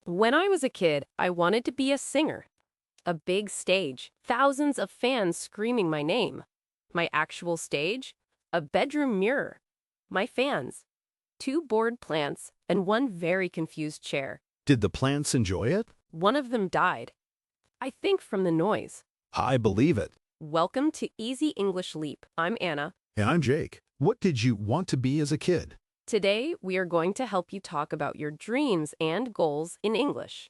When I was a kid, I wanted to be a singer. A big stage, thousands of fans screaming my name. My actual stage? A bedroom mirror. My fans. Two bored plants and one very confused chair. Did the plants enjoy it? One of them died. I think from the noise. I believe it. Welcome to Easy English Leap. I'm Anna. And I'm Jake. What did you want to be as a kid? Today, we are going to help you talk about your dreams and goals in English.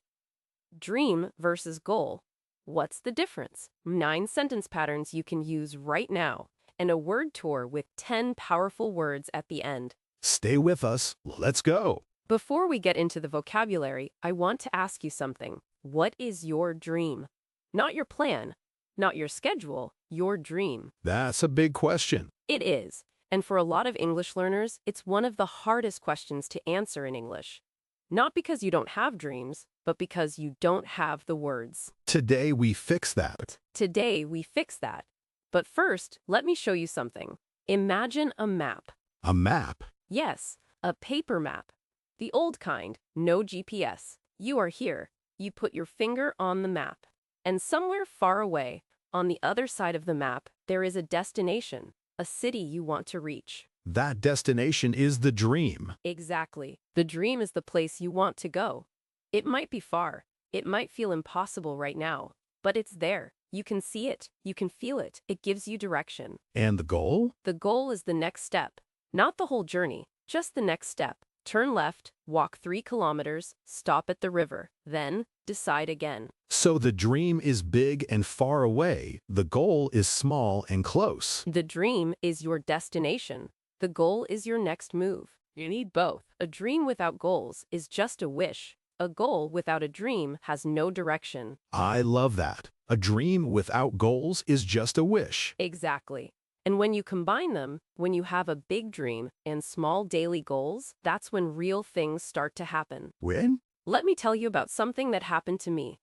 Dream versus goal. What's the difference? 9 sentence patterns you can use right now, and a word tour with 10 powerful words at the end. Stay with us. Let's go. Before we get into the vocabulary, I want to ask you something. What is your dream? Not your plan, not your schedule, your dream. That's a big question. It is. And for a lot of English learners, it's one of the hardest questions to answer in English. Not because you don't have dreams, but because you don't have the words. Today we fix that. Today, we fix that. But first, let me show you something. Imagine a map. A map. Yes, a paper map. The old kind, no GPS. You are here. You put your finger on the map. And somewhere far away, on the other side of the map, there is a destination, a city you want to reach. That destination is the dream. Exactly. The dream is the place you want to go. It might be far. It might feel impossible right now. But it's there. You can see it. You can feel it. It gives you direction. And the goal? The goal is the next step. Not the whole journey, just the next step. Turn left, walk 3 kilometers, stop at the river. Then, decide again. So the dream is big and far away. The goal is small and close. The dream is your destination. The goal is your next move. You need both. A dream without goals is just a wish. A goal without a dream has no direction. I love that. A dream without goals is just a wish. Exactly. And when you combine them, when you have a big dream and small daily goals, that's when real things start to happen. When? Let me tell you about something that happened to me.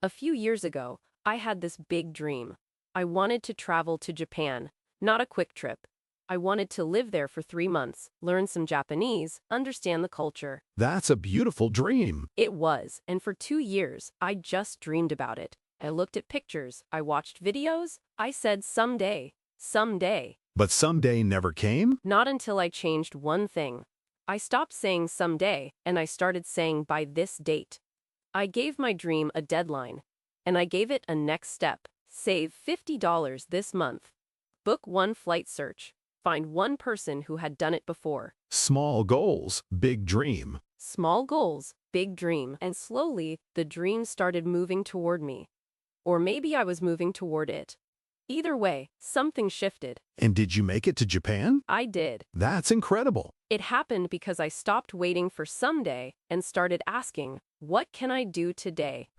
A few years ago, I had this big dream. I wanted to travel to Japan, not a quick trip. I wanted to live there for 3 months, learn some Japanese, understand the culture. That's a beautiful dream. It was, and for 2 years, I just dreamed about it. I looked at pictures, I watched videos, I said someday, someday. But someday never came? Not until I changed one thing. I stopped saying someday, and I started saying by this date. I gave my dream a deadline, and I gave it a next step. Save $50 this month. Book 1 flight search. Find one person who had done it before. Small goals, big dream. Small goals, big dream. And slowly, the dream started moving toward me. Or maybe I was moving toward it. Either way, something shifted. And did you make it to Japan? I did. That's incredible. It happened because I stopped waiting for someday and started asking, what can I do today?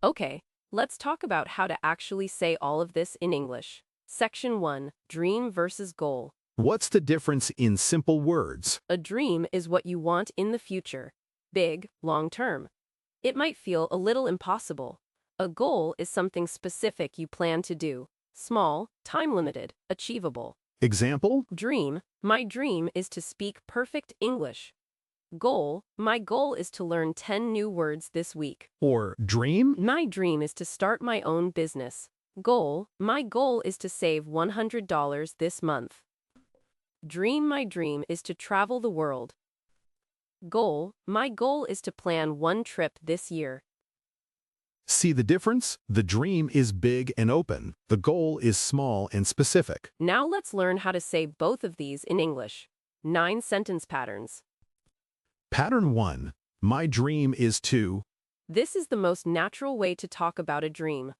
Okay, let's talk about how to actually say all of this in English. Section 1, Dream versus Goal. What's the difference in simple words? A dream is what you want in the future. Big, long term. It might feel a little impossible. A goal is something specific you plan to do. Small, time-limited, achievable. Example? Dream. My dream is to speak perfect English. Goal. My goal is to learn 10 new words this week. Or dream? My dream is to start my own business. Goal. My goal is to save $100 this month. Dream. My dream is to travel the world. Goal. My goal is to plan 1 trip this year. See the difference? The dream is big and open. The goal is small and specific. Now let's learn how to say both of these in English. 9 sentence patterns. Pattern 1. My dream is to. This is the most natural way to talk about a dream.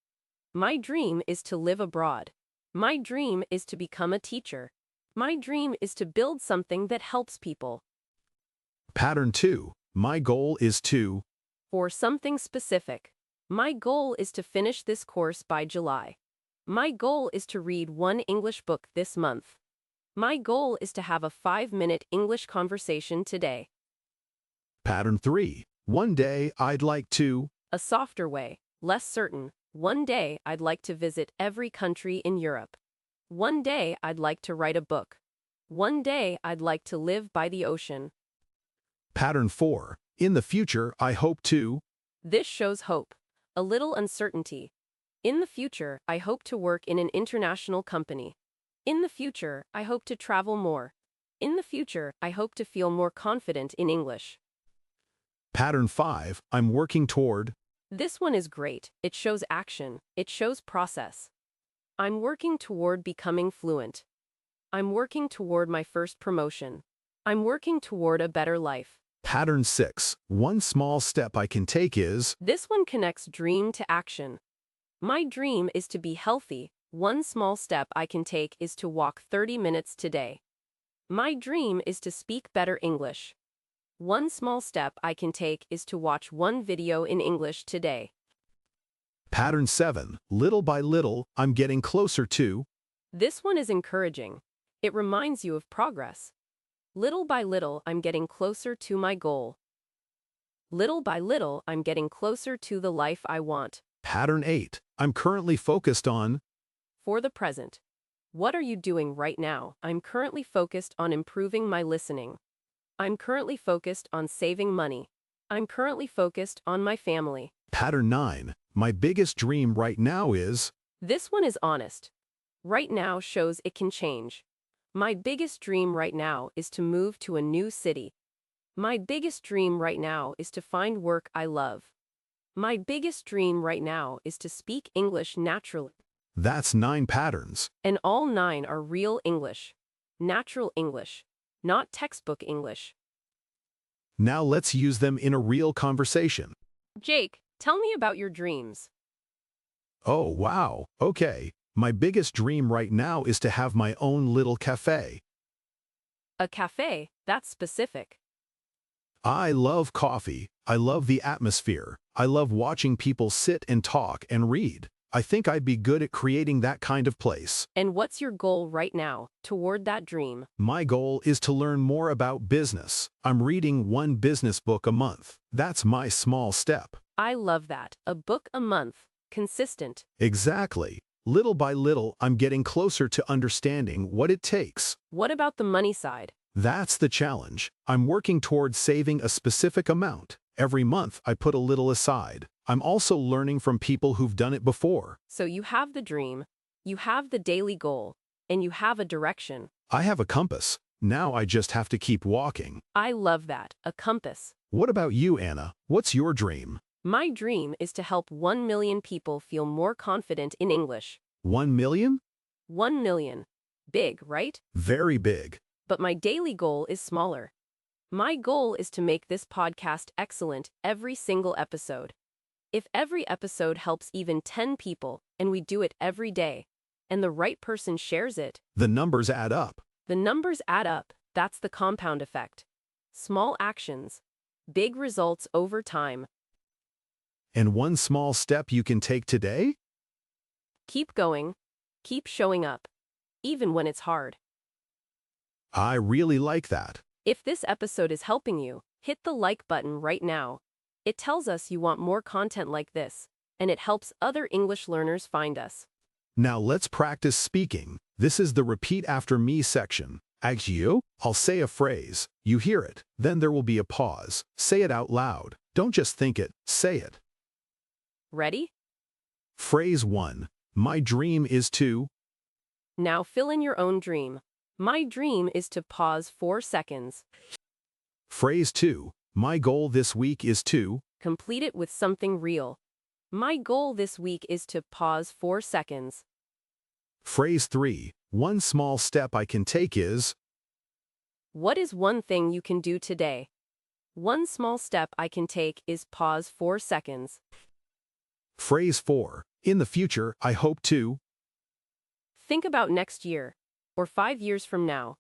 My dream is to live abroad. My dream is to become a teacher. My dream is to build something that helps people. Pattern 2. My goal is to. Or something specific. My goal is to finish this course by July. My goal is to read 1 English book this month. My goal is to have a 5-minute English conversation today. Pattern 3. One day I'd like to. A softer way, less certain. One day I'd like to visit every country in Europe. One day I'd like to write a book. One day I'd like to live by the ocean. Pattern 4. In the future, I hope to. This shows hope. A little uncertainty. In the future, I hope to work in an international company. In the future, I hope to travel more. In the future, I hope to feel more confident in English. Pattern 5, I'm working toward. This one is great. It shows action. It shows process. I'm working toward becoming fluent. I'm working toward my first promotion. I'm working toward a better life. Pattern 6, one small step I can take is. This one connects dream to action. My dream is to be healthy. One small step I can take is to walk 30 minutes today. My dream is to speak better English. One small step I can take is to watch one video in English today. Pattern 7, little by little, I'm getting closer to. This one is encouraging. It reminds you of progress. Little by little, I'm getting closer to my goal. Little by little, I'm getting closer to the life I want. Pattern 8, I'm currently focused on. For the present. What are you doing right now? I'm currently focused on improving my listening. I'm currently focused on saving money. I'm currently focused on my family. Pattern 9, my biggest dream right now is. This one is honest. Right now shows it can change. My biggest dream right now is to move to a new city. My biggest dream right now is to find work I love. My biggest dream right now is to speak English naturally. That's 9 patterns. And all 9 are real English. Natural English. Not textbook English. Now let's use them in a real conversation. Jake, tell me about your dreams. Oh, wow. Okay. My biggest dream right now is to have my own little cafe. A cafe, that's specific. I love coffee. I love the atmosphere. I love watching people sit and talk and read. I think I'd be good at creating that kind of place. And what's your goal right now toward that dream? My goal is to learn more about business. I'm reading one business book a month. That's my small step. I love that. A book a month. Consistent. Exactly. Little by little, I'm getting closer to understanding what it takes. What about the money side? That's the challenge. I'm working towards saving a specific amount. Every month, I put a little aside. I'm also learning from people who've done it before. So you have the dream, you have the daily goal, and you have a direction. I have a compass. Now I just have to keep walking. I love that. A compass. What about you, Anna? What's your dream? My dream is to help 1 million people feel more confident in English. 1 million? 1 million. Big, right? Very big. But my daily goal is smaller. My goal is to make this podcast excellent every single episode. If every episode helps even 10 people, and we do it every day, and the right person shares it, the numbers add up. The numbers add up. That's the compound effect. Small actions, big results over time. And one small step you can take today? Keep going. Keep showing up. Even when it's hard. I really like that. If this episode is helping you, hit the like button right now. It tells us you want more content like this, and it helps other English learners find us. Now let's practice speaking. This is the repeat after me section. As you, I'll say a phrase. You hear it. Then there will be a pause. Say it out loud. Don't just think it, say it. Ready? Phrase 1. My dream is to. Now fill in your own dream. My dream is to pause 4 seconds. Phrase 2. My goal this week is to. Complete it with something real. My goal this week is to pause 4 seconds. Phrase 3. One small step I can take is. What is one thing you can do today? One small step I can take is pause 4 seconds. Phrase 4. In the future, I hope to. Think about next year, or 5 years from now.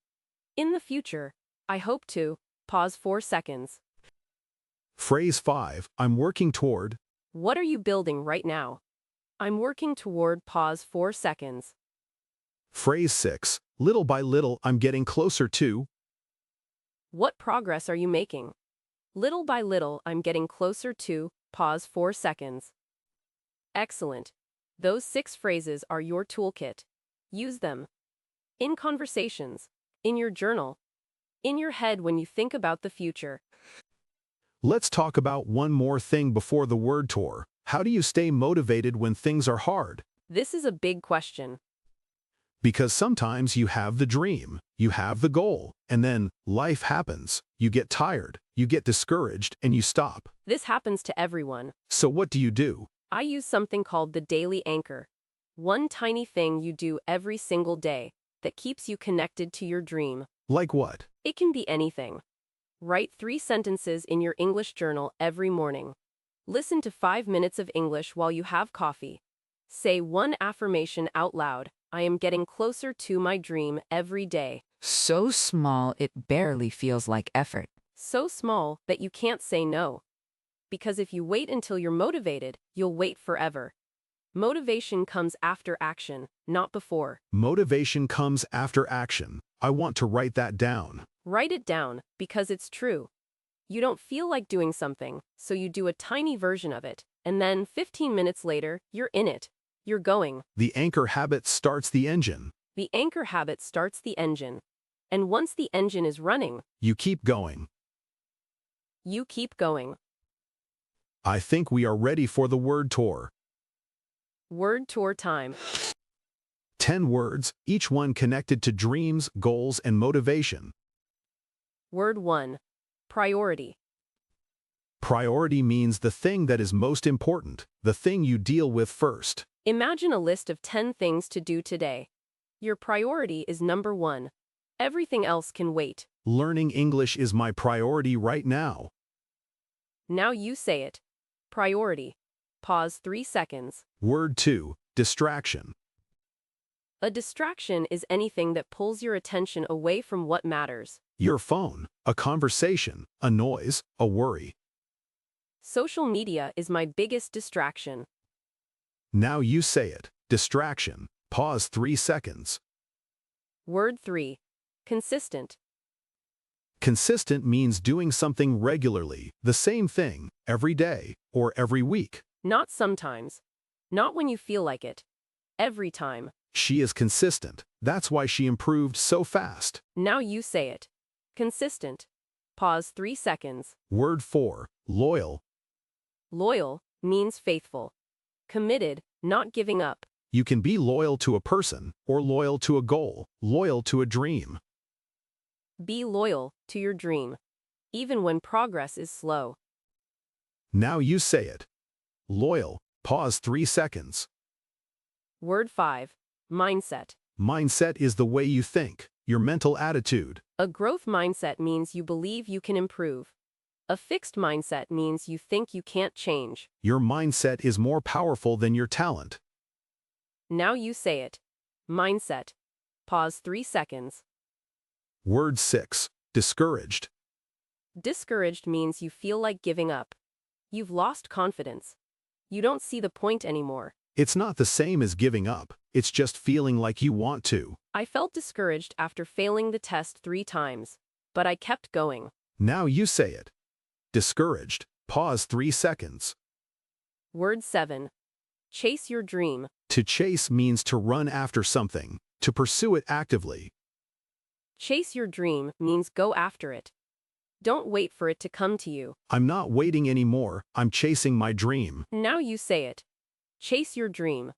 In the future, I hope to. Pause 4 seconds. Phrase 5. I'm working toward. What are you building right now? I'm working toward. Pause 4 seconds. Phrase 6. Little by little, I'm getting closer to. What progress are you making? Little by little, I'm getting closer to. Pause 4 seconds. Excellent. Those 6 phrases are your toolkit. Use them. In conversations. In your journal. In your head when you think about the future. Let's talk about one more thing before the word tour. How do you stay motivated when things are hard? This is a big question. Because sometimes you have the dream, you have the goal, and then life happens. You get tired, you get discouraged, and you stop. This happens to everyone. So what do? I use something called the daily anchor. One tiny thing you do every single day that keeps you connected to your dream. Like what? It can be anything. Write 3 sentences in your English journal every morning. Listen to 5 minutes of English while you have coffee. Say one affirmation out loud. I am getting closer to my dream every day. So small it barely feels like effort. So small that you can't say no. Because if you wait until you're motivated, you'll wait forever. Motivation comes after action, not before. Motivation comes after action. I want to write that down. Write it down, because it's true. You don't feel like doing something, so you do a tiny version of it, and then 15 minutes later, you're in it. You're going. The anchor habit starts the engine. The anchor habit starts the engine. And once the engine is running, You keep going. you keep going. I think we are ready for the word tour. Word tour time. 10 words, each one connected to dreams, goals, and motivation. Word 1. Priority. Priority means the thing that is most important, the thing you deal with first. Imagine a list of 10 things to do today. Your priority is number 1. Everything else can wait. Learning English is my priority right now. Now you say it. Priority. Pause 3 seconds. Word 2, distraction. A distraction is anything that pulls your attention away from what matters. Your phone, a conversation, a noise, a worry. Social media is my biggest distraction. Now you say it. Distraction. Pause 3 seconds. Word 3. Consistent. Consistent means doing something regularly, the same thing, every day, or every week. Not sometimes. Not when you feel like it. Every time. She is consistent. That's why she improved so fast. Now you say it. Consistent. Pause 3 seconds. Word 4, loyal. Loyal means faithful. Committed, not giving up. You can be loyal to a person, or loyal to a goal, loyal to a dream. Be loyal to your dream, even when progress is slow. Now you say it. Loyal. Pause 3 seconds. Word 5. Mindset. Mindset is the way you think, your mental attitude. A growth mindset means you believe you can improve. A fixed mindset means you think you can't change. Your mindset is more powerful than your talent. Now you say it. Mindset. Pause 3 seconds. Word 6, discouraged. Discouraged means you feel like giving up. You've lost confidence. You don't see the point anymore. It's not the same as giving up, it's just feeling like you want to. I felt discouraged after failing the test 3 times, but I kept going. Now you say it. Discouraged. Pause 3 seconds. Word 7. Chase your dream. To chase means to run after something, to pursue it actively. Chase your dream means go after it. Don't wait for it to come to you. I'm not waiting anymore, I'm chasing my dream. Now you say it. Chase your dream.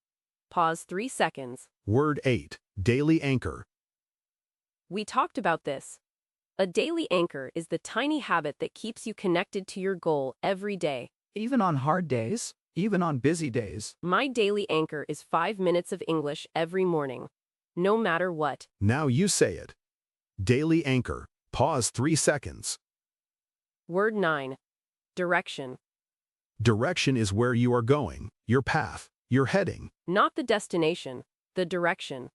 Pause 3 seconds. Word 8, daily anchor. We talked about this. A daily anchor is the tiny habit that keeps you connected to your goal every day. Even on hard days, even on busy days. My daily anchor is 5 minutes of English every morning. No matter what. Now you say it. Daily anchor. Pause 3 seconds. Word 9. Direction. Direction is where you are going, your path, your heading. Not the destination, the direction.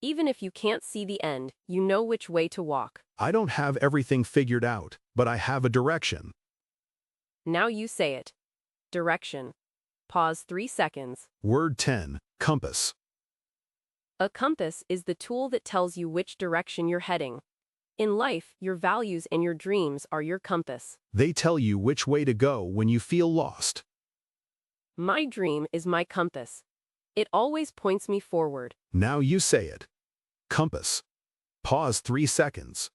Even if you can't see the end, you know which way to walk. I don't have everything figured out, but I have a direction. Now you say it. Direction. Pause 3 seconds. Word 10, compass. A compass is the tool that tells you which direction you're heading. In life, your values and your dreams are your compass. They tell you which way to go when you feel lost. My dream is my compass. It always points me forward. Now you say it. Compass. Pause 3 seconds.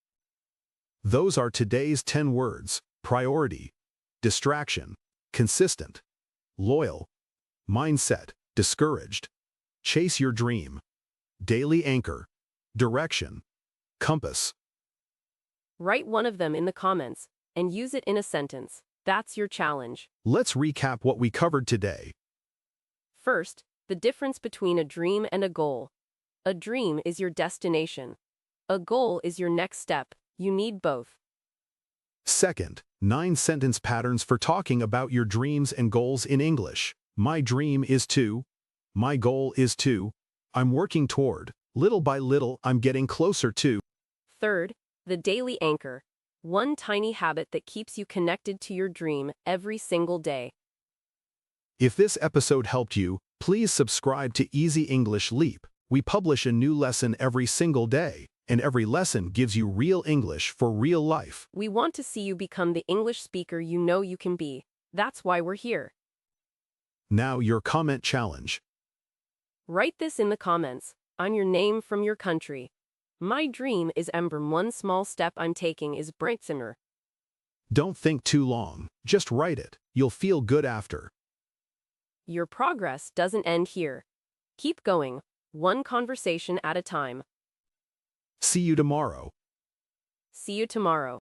Those are today's 10 words. Priority. distraction, consistent, loyal, mindset, discouraged, chase your dream, daily anchor, direction, compass. Write one of them in the comments and use it in a sentence. That's your challenge. Let's recap what we covered today. First, the difference between a dream and a goal. A dream is your destination. A goal is your next step. You need both. Second, 9-sentence patterns for talking about your dreams and goals in English. My dream is to. My goal is to. I'm working toward. Little by little, I'm getting closer to. Third, the daily anchor. One tiny habit that keeps you connected to your dream every single day. If this episode helped you, please subscribe to Easy English Leap. We publish a new lesson every single day, and every lesson gives you real English for real life. We want to see you become the English speaker you know you can be. That's why we're here. Now your comment challenge. Write this in the comments. I'm your name from your country. My dream is Ember. One small step I'm taking is Breitzener. Don't think too long. Just write it. You'll feel good after. Your progress doesn't end here. Keep going, one conversation at a time. See you tomorrow. See you tomorrow.